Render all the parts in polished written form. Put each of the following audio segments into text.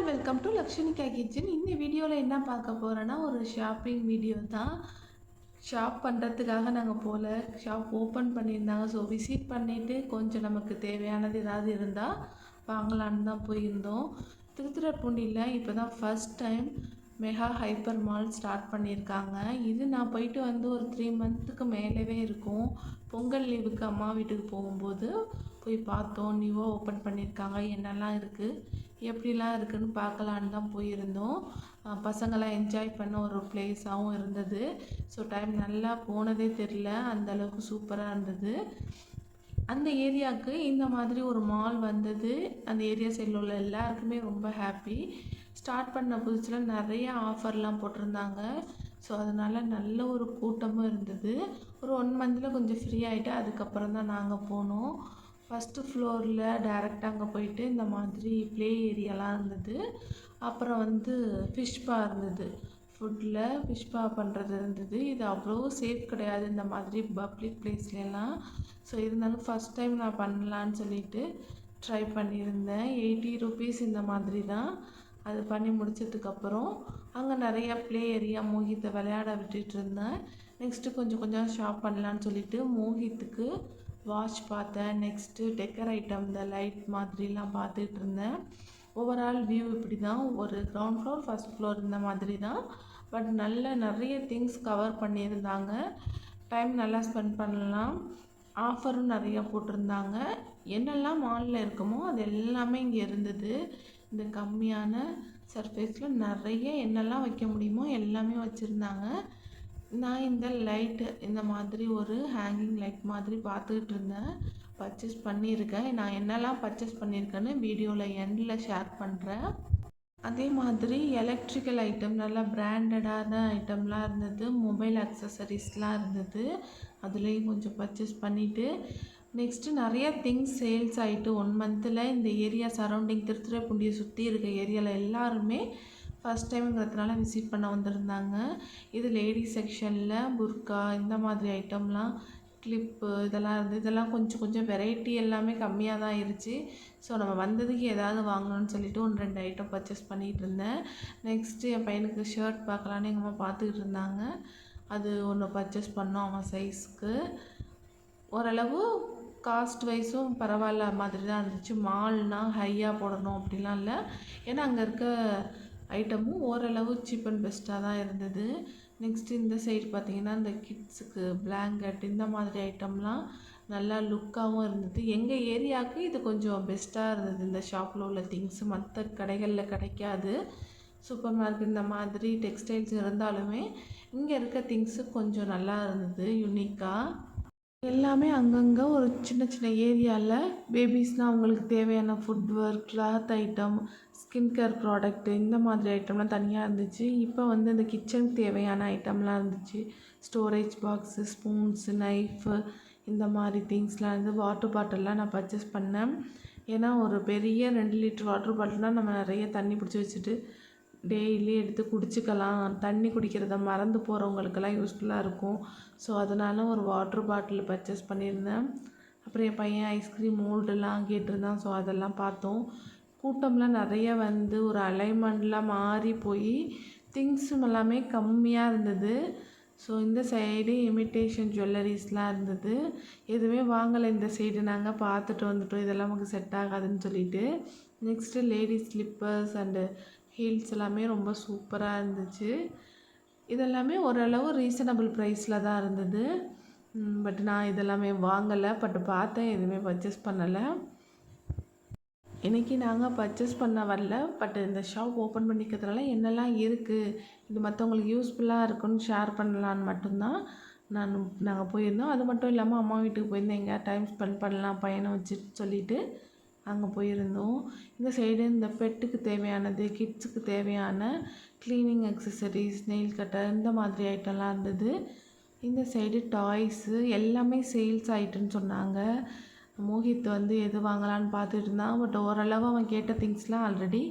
All welcome to Lakshmika kitchen. இந்த வீடியோவில் என்ன பார்க்க போகிறோன்னா ஒரு ஷாப்பிங் வீடியோ தான். ஷாப் பண்ணுறதுக்காக நாங்கள் போகல, ஷாப் ஓப்பன் பண்ணியிருந்தாங்க. ஸோ விசிட் பண்ணிவிட்டு கொஞ்சம் நமக்கு தேவையானது ஏதாவது இருந்தால் வாங்கலான்னு தான் போயிருந்தோம். திருத்துறைப்பூண்டியில் இப்போ தான் first time mega hyper mall start பண்ணியிருக்காங்க. இது நான் போயிட்டு வந்து ஒரு 3 மந்த்துக்கு மேலவே இருக்கும். பொங்கல் லீவுக்கு அம்மா வீட்டுக்கு போகும்போது போய் பார்த்தோம். நியூவாக ஓப்பன் பண்ணியிருக்காங்க, என்னெல்லாம் இருக்குது எப்படிலாம் இருக்குதுன்னு பார்க்கலான்னு தான் போயிருந்தோம். பசங்களாம் என்ஜாய் பண்ண ஒரு பிளேஸாகவும் இருந்தது. ஸோ டைம் நல்லா போனதே தெரில, அந்தளவுக்கு சூப்பராக இருந்தது. அந்த ஏரியாவுக்கு இந்த மாதிரி ஒரு மால் வந்தது அந்த ஏரியா சைடில் உள்ள எல்லாருக்குமே ரொம்ப ஹாப்பி. ஸ்டார்ட் பண்ண புதுசில் நிறைய ஆஃபர்லாம் போட்டிருந்தாங்க. ஸோ அதனால் நல்ல ஒரு கூட்டமும் இருந்தது. ஒரு 1 மந்தில் கொஞ்சம் ஃப்ரீ ஆகிட்டு அதுக்கப்புறம் தான் நாங்கள் போனோம். ஃபஸ்ட்டு ஃப்ளோரில் டேரெக்டாக அங்கே போயிட்டு இந்த மாதிரி ப்ளே ஏரியாலாம் இருந்தது. அப்புறம் வந்து ஃபிஷ் பா இருந்தது. ஃபுட்டில் ஃபிஷ் பா பண்ணுறது இருந்தது. இது அவ்வளோ சேஃப் கிடையாது இந்த மாதிரி பப்ளிக் பிளேஸ்லாம். ஸோ இருந்தாலும் ஃபஸ்ட் டைம் நான் பண்ணலான்னு சொல்லிட்டு ட்ரை பண்ணியிருந்தேன். 80 ருபீஸ் இந்த மாதிரி தான். அது பண்ணி முடிச்சதுக்கப்புறம் அங்கே நிறையா ப்ளே ஏரியா மோஹித்தை விளையாட விட்டுட்டு இருந்தேன். நெக்ஸ்ட்டு கொஞ்சம் கொஞ்சம் ஷாப் பண்ணலான்னு சொல்லிட்டு மோஹித்துக்கு வாட்ச் பார்த்தேன். நெக்ஸ்ட்டு டெக்கர் ஐட்டம் இந்த லைட் மாதிரிலாம் பார்த்துட்டு இருந்தேன். ஓவரால் வியூ இப்படி தான். ஒரு கிரவுண்ட் ஃப்ளோர் ஃபஸ்ட் ஃப்ளோர் இந்த மாதிரி தான். பட் நிறைய திங்ஸ் கவர் பண்ணியிருந்தாங்க. டைம் நல்லா ஸ்பெண்ட் பண்ணலாம். ஆஃபரும் நிறையா போட்டிருந்தாங்க. என்னெல்லாம் மாலில் இருக்குமோ அது எல்லாமே இங்கே இருந்தது. இந்த கம்மியான சர்ஃபேஸில் நிறைய என்னெல்லாம் வைக்க முடியுமோ எல்லாமே வச்சுருந்தாங்க. நான் இந்த லைட்டு இந்த மாதிரி ஒரு ஹேங்கிங் லைட் மாதிரி பார்த்துக்கிட்டு இருந்தேன். பர்ச்சேஸ் பண்ணியிருக்கேன். நான் என்னெல்லாம் பர்ச்சேஸ் பண்ணியிருக்கேன்னு வீடியோவில் எண்டில் ஷேர் பண்ணுறேன். அதே மாதிரி எலக்ட்ரிக்கல் ஐட்டம் நல்லா பிராண்டடான ஐட்டம்லாம் இருந்தது. மொபைல் அக்சசரிஸ்லாம் இருந்தது. அதுலேயும் கொஞ்சம் பர்ச்சேஸ் பண்ணிவிட்டு நெக்ஸ்ட்டு நிறைய திங்ஸ் சேல்ஸ் ஆகிட்டு 1 மந்தில் இந்த ஏரியா சரௌண்டிங் திருத்துறைப்பூண்டியை சுற்றி இருக்க ஏரியாவில் எல்லாருமே ஃபஸ்ட் டைம்ங்கிறதுனால விசிட் பண்ண வந்திருந்தாங்க. இது லேடிஸ் செக்ஷனில் புர்கா இந்த மாதிரி ஐட்டம்லாம் கிளிப்பு இதெல்லாம் இருந்தது. இதெல்லாம் கொஞ்சம் கொஞ்சம் வெரைட்டி எல்லாமே கம்மியாக தான் ஆயிடுச்சு. ஸோ நம்ம வந்ததுக்கு ஏதாவது வாங்கணும்னு சொல்லிட்டு 1-2 ஐட்டம் பர்ச்சேஸ் பண்ணிகிட்டு இருந்தேன். நெக்ஸ்ட்டு என் பையனுக்கு ஷர்ட் பார்க்கலான்னு எங்கள் அம்மா பார்த்துக்கிட்டு இருந்தாங்க. அது ஒன்று பர்ச்சேஸ் பண்ணோம் அவன் சைஸ்க்கு. ஓரளவு காஸ்ட் வைஸும் பரவாயில்ல மாதிரி தான் இருந்துச்சு. மால்னால் ஹையாக போடணும் அப்படிலாம் இல்லை. ஏன்னா அங்கே இருக்க ஐட்டமும் ஓரளவு சீப் அண்ட் பெஸ்ட்டாக தான் இருந்தது. நெக்ஸ்ட்டு இந்த சைடு பார்த்திங்கன்னா இந்த கிட்ஸுக்கு பிளாங்கெட் இந்த மாதிரி ஐட்டம்லாம் நல்லா லுக்காகவும் இருந்தது. எங்கள் ஏரியாவுக்கு இது கொஞ்சம் பெஸ்ட்டாக இருந்தது. இந்த ஷாப்பில் உள்ள திங்ஸு மற்ற கடைகளில் கிடைக்காது. சூப்பர் மார்க்கெட் இந்த மாதிரி டெக்ஸ்டைல்ஸ் இருந்தாலுமே இங்கே இருக்க திங்ஸு கொஞ்சம் நல்லா இருந்தது யூனிக்காக. எல்லாமே அங்கங்கே ஒரு சின்ன சின்ன ஏரியாவில் பேபிஸ்னால் அவங்களுக்கு தேவையான footwear, cloth item, skin care product இந்த மாதிரி ஐட்டம்லாம் தனியாக இருந்துச்சு. இப்போ வந்து இந்த கிச்சனுக்கு தேவையான ஐட்டம்லாம் இருந்துச்சு. ஸ்டோரேஜ் பாக்ஸு, ஸ்பூன்ஸு, நைஃபு இந்த மாதிரி திங்ஸ்லாம் இருந்து வாட்டர் பாட்டில்லாம் நான் பர்ச்சேஸ் பண்ணேன். ஏன்னா ஒரு பெரிய 2 லிட்டர் வாட்டர் பாட்டில்னால் நம்ம நிறைய தண்ணி பிடிச்சி வச்சுட்டு டெய்லி எடுத்து குடிச்சிக்கலாம். தண்ணி குடிக்கிறத மறந்து போகிறவங்களுக்கெல்லாம் யூஸ்ஃபுல்லாக இருக்கும். ஸோ அதனால் ஒரு வாட்ரு பாட்டில் பர்ச்சேஸ் பண்ணியிருந்தேன். அப்புறம் என் பையன் ஐஸ்கிரீம் மோல்டெல்லாம் கேட்டிருந்தான். ஸோ அதெல்லாம் பார்த்தோம். கூட்டம்லாம் நிறைய வந்து ஒரு அலைன்மெண்ட்லாம் மாறி போய் திங்ஸும் எல்லாமே கம்மியாக இருந்தது. ஸோ இந்த சைடு இமிட்டேஷன் ஜுவல்லரிஸ்லாம் இருந்தது. எதுவுமே வாங்கலை இந்த சைடு. நாங்கள் பார்த்துட்டு வந்துட்டோம், இதெல்லாம் நமக்கு செட் ஆகாதுன்னு சொல்லிட்டு. Next ladies slippers and heels எல்லாமே ரொம்ப சூப்பராக இருந்துச்சு. இதெல்லாமே ஓரளவு ரீசனபிள் ப்ரைஸில் தான் இருந்தது. பட் நான் இதெல்லாமே வாங்கலை. பட் பார்த்தேன், எதுவுமே பர்ச்சேஸ் பண்ணலை. இன்றைக்கி நாங்கள் பர்ச்சேஸ் பண்ண வரல. பட் இந்த ஷாப் ஓப்பன் பண்ணிக்கிறதுனால என்னெல்லாம் இருக்குது, இது மற்றவங்களுக்கு யூஸ்ஃபுல்லாக இருக்குன்னு ஷேர் பண்ணலான்னு மட்டும்தான் நாங்கள் போயிருந்தோம். அது மட்டும் இல்லாமல் அம்மா வீட்டுக்கு போயிருந்தோம். எங்கேயா டைம் ஸ்பெண்ட் பண்ணலாம் பையனை வச்சுட்டு சொல்லிவிட்டு அங்கே போயிருந்தோம். இந்த சைடு இந்த பெட்டுக்கு தேவையானது, கிட்ஸுக்கு தேவையான க்ளீனிங் அக்சசரிஸ், நெயில் கட்டர் இந்த மாதிரி ஐட்டம்லாம் இருந்தது. இந்த சைடு டாய்ஸு எல்லாமே சேல்ஸ் ஆகிட்டுன்னு சொன்னாங்க. மோஹித் வந்து எது வாங்கலான்னு பார்த்துட்டு இருந்தான். பட் ஓரளவு அவன் கேட்ட திங்ஸ்லாம் ஆல்ரெடி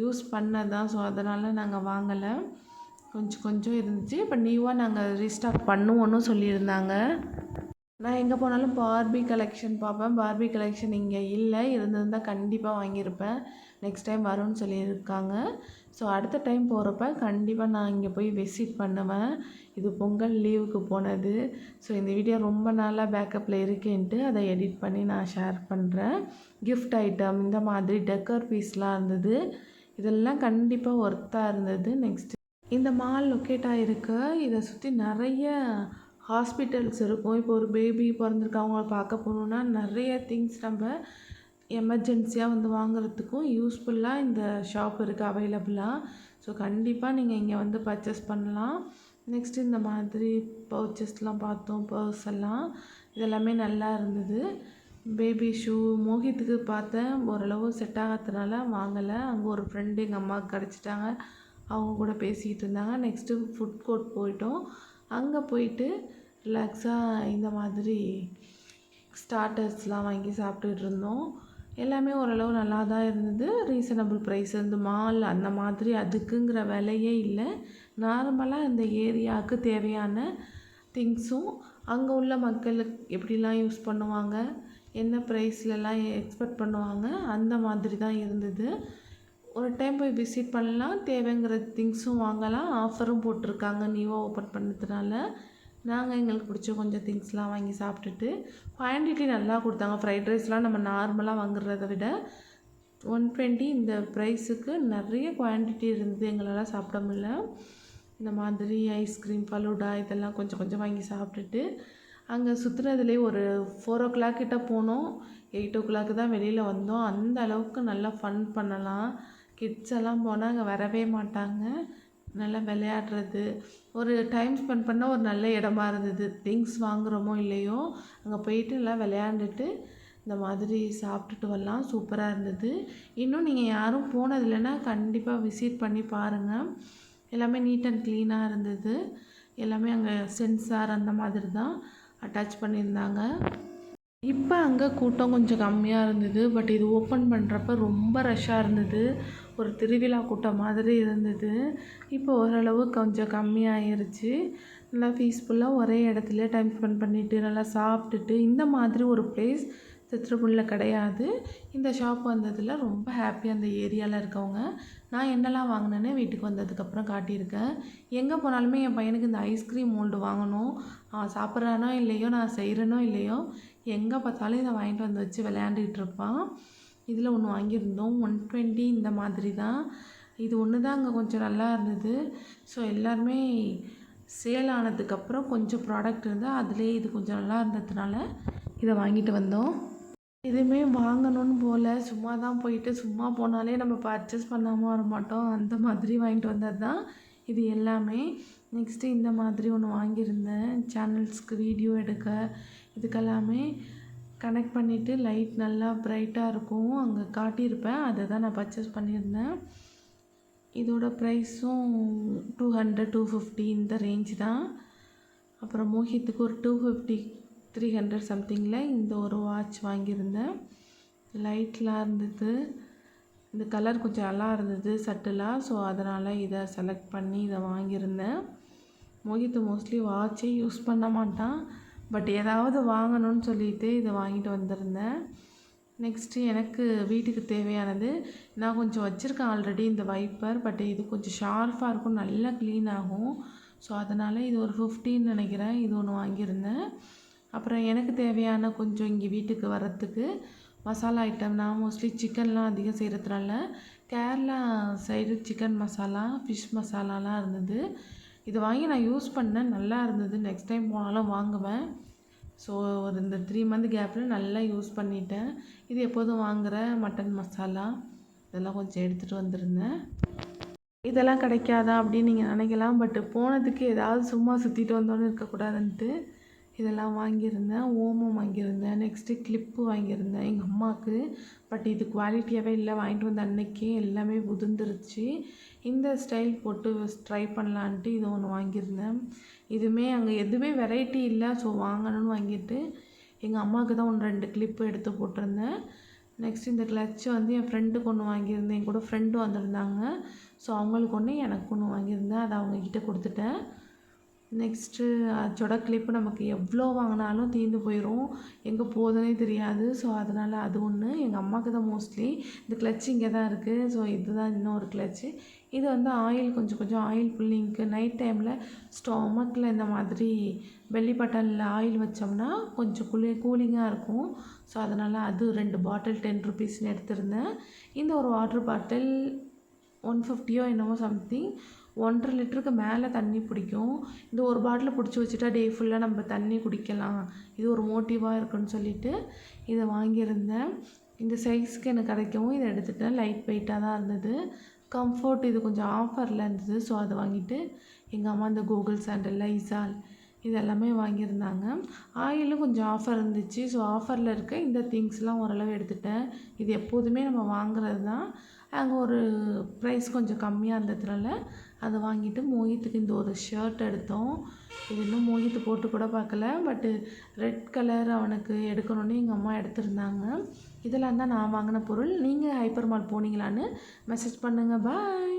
யூஸ் பண்ணதான். ஸோ அதனால் நாங்கள் வாங்கலை. கொஞ்சம் கொஞ்சம் இருந்துச்சு. இப்போ நியூவாக நாங்கள் ரீஸ்டாக் பண்ணுவோன்னு சொல்லியிருந்தாங்க. நான் எங்கே போனாலும் பார்பி கலெக்ஷன் பார்ப்பேன். பார்பி கலெக்ஷன் இங்கே இல்லை. இருந்திருந்தால் கண்டிப்பாக வாங்கியிருப்பேன். நெக்ஸ்ட் டைம் வரும்னு சொல்லியிருக்காங்க. ஸோ அடுத்த டைம் போகிறப்ப கண்டிப்பாக நான் இங்கே போய் விசிட் பண்ணுவேன். இது பொங்கல் லீவுக்கு போனது. ஸோ இந்த வீடியோ ரொம்ப நாளாக பேக்கப்பில் இருக்கேன்ட்டு அதை எடிட் பண்ணி நான் ஷேர் பண்ணுறேன். கிஃப்ட் ஐட்டம் இந்த மாதிரி டெக்கர் பீஸ்லாம் இருந்தது. இதெல்லாம் கண்டிப்பாக ஒர்த்தாக இருந்தது. நெக்ஸ்ட்டு இந்த மால் லொக்கேட் ஆகிருக்கு. இதை சுற்றி நிறைய ஹாஸ்பிட்டல்ஸ் இருக்கும். இப்போ ஒரு பேபி பிறந்திருக்கு, அவங்கள பார்க்க போகணுன்னா நிறைய திங்ஸ் நம்ம எமர்ஜென்சியாக வந்து வாங்குறதுக்கும் யூஸ்ஃபுல்லாக இந்த ஷாப் இருக்குது அவைலபிளாக. ஸோ கண்டிப்பாக நீங்கள் இங்கே வந்து பர்ச்சேஸ் பண்ணலாம். நெக்ஸ்ட்டு இந்த மாதிரி பர்ச்சேஸ்லாம் பார்த்தோம். பர்ஸ் எல்லாம் இதெல்லாமே நல்லா இருந்தது. பேபி ஷூ மோகித்துக்கு பார்த்தேன், ஓரளவு செட் ஆகாததுனால வாங்கலை. அங்கே ஒரு ஃப்ரெண்டு எங்கள் அம்மாவுக்கு கிடச்சிட்டாங்க, அவங்க கூட பேசிக்கிட்டு இருந்தாங்க. நெக்ஸ்ட்டு ஃபுட் கோர்ட் போயிட்டோம். அங்கே போயிட்டு ரிலாக்ஸாக இந்த மாதிரி ஸ்டார்டர்ஸ்லாம் வாங்கி சாப்பிட்டுட்டு இருந்தோம். எல்லாமே ஓரளவு நல்லா தான் இருந்தது. Reasonable price. இந்த மால் அந்த மாதிரி அதுக்குங்கிற விலையே இல்லை. நார்மலாக இந்த ஏரியாவுக்கு தேவையான திங்ஸும் அங்கே உள்ள மக்களுக்கு எப்படிலாம் யூஸ் பண்ணுவாங்க, என்ன ப்ரைஸ்லலாம் எக்ஸ்பெக்ட் பண்ணுவாங்க, அந்த மாதிரி தான் இருந்தது. ஒரு டைம் போய் விசிட் பண்ணலாம். தேவைங்கிற திங்ஸும் வாங்கலாம். ஆஃபரும் போட்டிருக்காங்க நியூவாக ஓப்பன் பண்ணதுனால. நாங்கள் எங்களுக்கு பிடிச்ச கொஞ்சம் திங்ஸ்லாம் வாங்கி சாப்பிட்டுட்டு குவான்டிட்டி நல்லா கொடுத்தாங்க. ஃப்ரைட் ரைஸ்லாம் நம்ம நார்மலாக வாங்குறத விட 120 இந்த ப்ரைஸுக்கு நிறைய குவான்டிட்டி இருந்தது. எங்களால் சாப்பிட முடியல. இந்த மாதிரி ஐஸ்கிரீம், ஃபலூடா இதெல்லாம் கொஞ்சம் கொஞ்சம் வாங்கி சாப்பிட்டுட்டு அங்கே சுற்றுனதுலேயே ஒரு 4 o'clock கிட்ட போனோம். 8 o'clock தான் வெளியில் வந்தோம். அந்த அளவுக்கு நல்லா ஃபன் பண்ணலாம். கிட்ஸ் எல்லாம் போனால் அங்கே வரவே மாட்டாங்க. நல்லா விளையாடுறது, ஒரு டைம் ஸ்பெண்ட் பண்ண ஒரு நல்ல இடமா இருந்தது. திங்ஸ் வாங்குகிறோமோ இல்லையோ அங்கே போயிட்டு எல்லாம் விளையாண்டுட்டு இந்த மாதிரி சாப்பிட்டுட்டு வரலாம். சூப்பராக இருந்தது. இன்னும் நீங்கள் யாரும் போனது இல்லைன்னா கண்டிப்பாக விசிட் பண்ணி பாருங்கள். எல்லாமே நீட் அண்ட் க்ளீனாக இருந்தது. எல்லாமே அங்கே சென்சார் அந்த மாதிரி தான் அட்டாச் பண்ணியிருந்தாங்க. இப்போ அங்கே கூட்டம் கொஞ்சம் கம்மியாக இருந்தது. பட் இது ஓப்பன் பண்ணுறப்ப ரொம்ப ரஷ்ஷாக இருந்தது. ஒரு திருவிழா கூட்டம் மாதிரி இருந்தது. இப்போ ஓரளவு கொஞ்சம் கம்மியாயிருச்சு. நல்லா பீஸ்ஃபுல்லாக ஒரே இடத்துல டைம் ஸ்பெண்ட் பண்ணிவிட்டு நல்லா சாப்பிட்டுட்டு இந்த மாதிரி ஒரு பிளேஸ் சித்ரகுண்டில் கிடையாது. இந்த ஷாப் வந்ததில் ரொம்ப ஹாப்பியாக அந்த ஏரியாவில் இருக்கவங்க. நான் என்னெல்லாம் வாங்கினேன்னு வீட்டுக்கு வந்ததுக்கப்புறம் காட்டியிருக்கேன். எங்கே போனாலுமே என் பையனுக்கு இந்த ஐஸ்கிரீம் மோல்டு வாங்கணும். சாப்பிட்றானோ இல்லையோ, நான் செய்கிறேனோ இல்லையோ, எங்கே பார்த்தாலும் இதை வாங்கிட்டு வந்து வச்சு விளையாண்டுக்கிட்டு இருப்பான். இதில் ஒன்று வாங்கியிருந்தோம். 120 இந்த மாதிரி தான். இது ஒன்று தான் அங்கே கொஞ்சம் நல்லா இருந்தது. ஸோ எல்லாருமே சேல் ஆனதுக்கப்புறம் கொஞ்சம் ப்ராடக்ட் இருந்தால் அதிலே இது கொஞ்சம் நல்லா இருந்ததுனால இதை வாங்கிட்டு வந்தோம். எதுவுமே வாங்கணும்னு போல், சும்மா தான் போயிட்டு சும்மா போனாலே நம்ம பர்ச்சேஸ் பண்ணாமல் வர மாட்டோம். அந்த மாதிரி வாங்கிட்டு வந்தது தான் இது எல்லாமே. நெக்ஸ்ட்டு இந்த மாதிரி ஒன்று வாங்கியிருந்தேன். சேனல்ஸ்க்கு வீடியோ எடுக்க இதுக்கெல்லாமே கனெக்ட் பண்ணிவிட்டு லைட் நல்லா ப்ரைட்டாக இருக்கும், அங்கே காட்டியிருப்பேன். அதை தான் நான் பர்ச்சேஸ் பண்ணியிருந்தேன். இதோட ப்ரைஸும் 200 250 இந்த ரேஞ்ச் தான். அப்புறம் மோஹித்துக்கு ஒரு 250 300 சம்திங்கில் இந்த ஒரு வாட்ச் வாங்கியிருந்தேன். லைட்லாம் இருந்தது. இந்த கலர் கொஞ்சம் நல்லா இருந்தது சட்டிலாக. ஸோ அதனால் இதை செலக்ட் பண்ணி இதை வாங்கியிருந்தேன். மோஹித்து மோஸ்ட்லி வாட்சே யூஸ் பண்ண மாட்டான். பட் ஏதாவது வாங்கணும்னு சொல்லிட்டு இதை வாங்கிட்டு வந்திருந்தேன். நெக்ஸ்ட்டு எனக்கு வீட்டுக்கு தேவையானது நான் கொஞ்சம் வச்சுருக்கேன் ஆல்ரெடி இந்த வைப்பர். பட் இது கொஞ்சம் ஷார்ப்பாக இருக்கும், நல்லா க்ளீன் ஆகும். ஸோ அதனால் இது ஒரு 15 நினைக்கிறேன். இது ஒன்று வாங்கியிருந்தேன். அப்புறம் எனக்கு தேவையான கொஞ்சம் இங்கே வீட்டுக்கு வர்றதுக்கு மசாலா ஐட்டம். நான் மோஸ்ட்லி சிக்கன்லாம் அதிகம் செய்கிறதுனால Kerala side chicken masala, fish மசாலாலாம் இருந்தது. இது வாங்கி நான் யூஸ் பண்ணேன், நல்லா இருந்தது. நெக்ஸ்ட் டைம் போனாலும் வாங்குவேன். ஸோ ஒரு இந்த 3 மந்த் கேப்பில் நல்லா யூஸ் பண்ணிட்டேன். இது எப்போதும் வாங்குகிற மட்டன் மசாலா இதெல்லாம் கொஞ்சம் எடுத்துகிட்டு வந்திருந்தேன். இதெல்லாம் கிடைக்காதா அப்படின்னு நீங்கள் நினைக்கலாம். பட் போனதுக்கு ஏதாவது சும்மா சுற்றிட்டு வந்தோன்னு இருக்கக்கூடாதுன்ட்டு இதெல்லாம் வாங்கியிருந்தேன். ஓமம் வாங்கியிருந்தேன். நெக்ஸ்ட்டு கிளிப்பு வாங்கியிருந்தேன் எங்கள் அம்மாவுக்கு. பட் இது குவாலிட்டியாகவே இல்லை. வாங்கிட்டு வந்த அன்னைக்கே எல்லாமே உதிர்ந்துருச்சு. இந்த ஸ்டைல் போட்டு ட்ரை பண்ணலான்ட்டு இது ஒன்று வாங்கியிருந்தேன். இதுவுமே அங்கே எதுவுமே வெரைட்டி இல்லை. ஸோ வாங்கணும்னு வாங்கிட்டு எங்கள் அம்மாவுக்கு தான் 2 கிளிப்பு எடுத்து போட்டிருந்தேன். நெக்ஸ்ட் இந்த கிளச்சு வந்து என் ஃப்ரெண்டுக்கு ஒன்று வாங்கியிருந்தேன். என் கூட ஃப்ரெண்டு வந்திருந்தாங்க. ஸோ அவங்களுக்கு ஒன்று எனக்கு ஒன்று வாங்கியிருந்தேன். அதை அவங்கக்கிட்ட கொடுத்துட்டேன். நெக்ஸ்ட்டு அதோட கிளிப்பு நமக்கு எவ்வளோ வாங்கினாலும் தீர்ந்து போயிடும், எங்கே போகுதுன்னே தெரியாது. ஸோ அதனால் அது ஒன்று. எங்கள் அம்மாவுக்கு தான் மோஸ்ட்லி. இந்த கிளட்ச் இங்கே தான் இருக்குது. ஸோ இதுதான் இன்னொரு கிளட்ச்சு. இது வந்து ஆயில் கொஞ்சம் கொஞ்சம் ஆயில் புல்லிங்க்கு நைட் டைமில் ஸ்டொமக்கில் இந்த மாதிரி பெல்லி பட்டனில் ஆயில் வச்சோம்னா கொஞ்சம் கூலிங்காக இருக்கும். ஸோ அதனால் அது 2 பாட்டில் 10 ருபீஸ்ன்னு எடுத்திருந்தேன். இந்த ஒரு வாட்டர் பாட்டில் 150 என்னவோ சம்திங். 1.5 லிட்டருக்கு மேலே தண்ணி பிடிக்கும். இந்த ஒரு பாட்டில் பிடிச்சி வச்சுட்டா டே ஃபுல்லாக நம்ம தண்ணி குடிக்கலாம். இது ஒரு மோட்டிவாக இருக்குன்னு சொல்லிட்டு இதை வாங்கியிருந்தேன். இந்த சைஸ்க்கு எனக்கு கிடைக்கவும் இதை எடுத்துட்டேன். லைட் வெயிட்டாக தான் இருந்தது. கம்ஃபர்ட் இது கொஞ்சம் ஆஃபரில் இருந்தது. ஸோ அதை வாங்கிட்டு எங்கள் அம்மா இந்த கூகுள் சாண்டல், லைசால் இது எல்லாமே வாங்கியிருந்தாங்க. ஆயிலும் கொஞ்சம் ஆஃபர் இருந்துச்சு. ஸோ ஆஃபரில் இருக்க இந்த திங்ஸ்லாம் ஓரளவு எடுத்துட்டேன். இது எப்போதுமே நம்ம வாங்குறது தான். அங்கே ஒரு ப்ரைஸ் கொஞ்சம் கம்மியாக இருந்ததுனால அதை வாங்கிட்டு மோஹித்துக்கு இந்த ஒரு ஷர்ட் எடுத்தோம். இது இன்னும் மோஹித்து போட்டு கூட பார்க்கல. பட்டு ரெட் கலர் அவனுக்கு எடுக்கணும்னு எங்கள் அம்மா எடுத்திருந்தாங்க. இதெல்லாம் தான் நான் வாங்கின பொருள். நீங்கள் ஹைப்பர் மால் போனீங்களான்னு மெசேஜ் பண்ணுங்கள். பாய்.